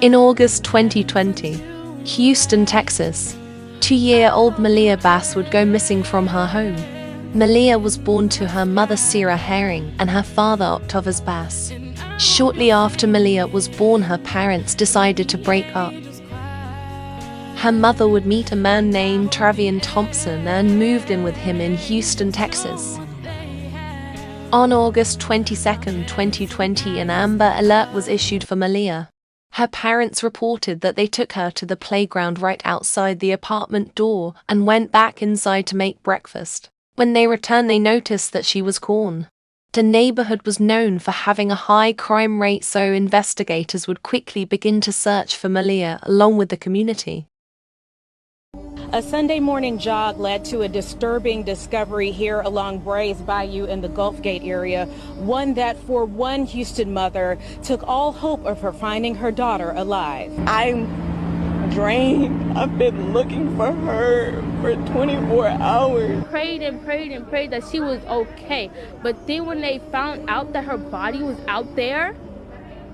In August 2020, Houston, Texas, 2-year-old Malia Bass would go missing from her home. Malia was born to her mother Sarah Herring and her father Octavius Bass. Shortly after Malia was born, her parents decided to break up. Her mother would meet a man named Travian Thompson and moved in with him in Houston, Texas. On August 22, 2020, an Amber Alert was issued for Malia. Her parents reported that they took her to the playground right outside the apartment door and went back inside to make breakfast. When they returned, they noticed that she was gone. The neighborhood was known for having a high crime rate, so investigators would quickly begin to search for Malia along with the community. A Sunday morning jog led to a disturbing discovery here along Brays Bayou in the Gulf Gate area, one that for one Houston mother took all hope of her finding her daughter alive. I'm drained. I've been looking for her for 24 hours. Prayed and prayed and prayed that she was okay. But then when they found out that her body was out there,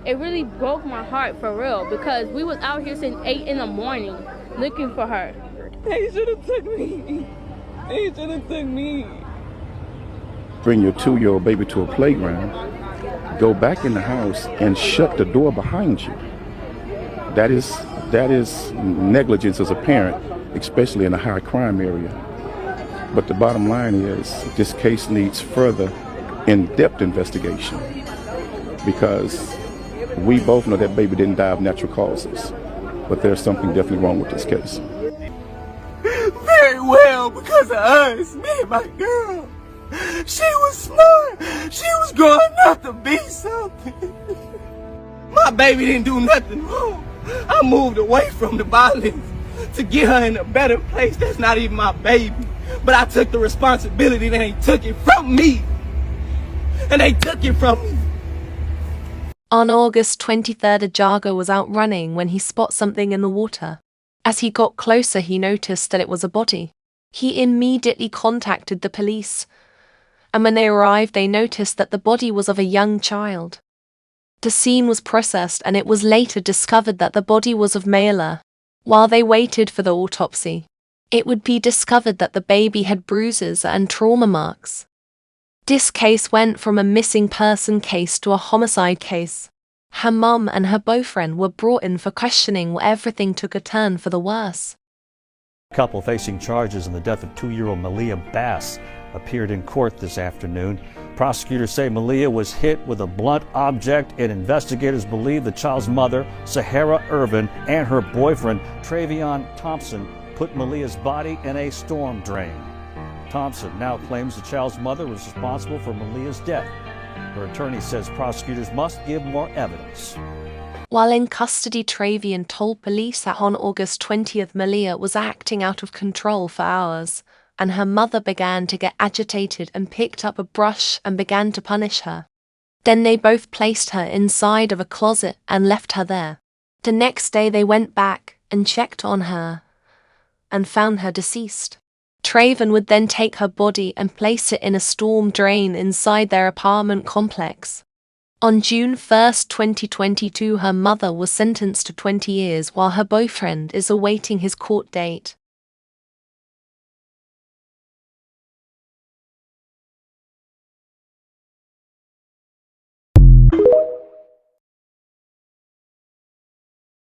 it really broke my heart for real, because we was out here since 8 in the morning looking for her. They should have took me. They should have took me. Bring your 2-year-old baby to a playground, go back in the house and shut the door behind you. That is negligence as a parent, especially in a high crime area. But the bottom line is this case needs further in-depth investigation, because we both know that baby didn't die of natural causes, but there's something definitely wrong with this case. Very well, because of us, me and my girl. She was smart. She was growing up to be something. My baby didn't do nothing wrong. I moved away from the violence to get her in a better place. That's not even my baby. But I took the responsibility and they took it from me. And they took it from me. On August 23rd, a jogger was out running when he spotted something in the water. As he got closer, he noticed that it was a body. He immediately contacted the police, and when they arrived, they noticed that the body was of a young child. The scene was processed, and it was later discovered that the body was of Malia. While they waited for the autopsy, it would be discovered that the baby had bruises and trauma marks. This case went from a missing person case to a homicide case. Her mum and her boyfriend were brought in for questioning, where everything took a turn for the worse. A couple facing charges in the death of 2-year-old Malia Bass appeared in court this afternoon. Prosecutors say Malia was hit with a blunt object, and investigators believe the child's mother, Sahara Irvin, and her boyfriend, Travian Thompson, put Malia's body in a storm drain. Thompson now claims the child's mother was responsible for Malia's death. Her attorney says prosecutors must give more evidence. While in custody, Travian told police that on August 20th, Malia was acting out of control for hours, and her mother began to get agitated and picked up a brush and began to punish her. Then they both placed her inside of a closet and left her there. The next day they went back and checked on her and found her deceased. Travian would then take her body and place it in a storm drain inside their apartment complex. On June 1, 2022, her mother was sentenced to 20 years while her boyfriend is awaiting his court date.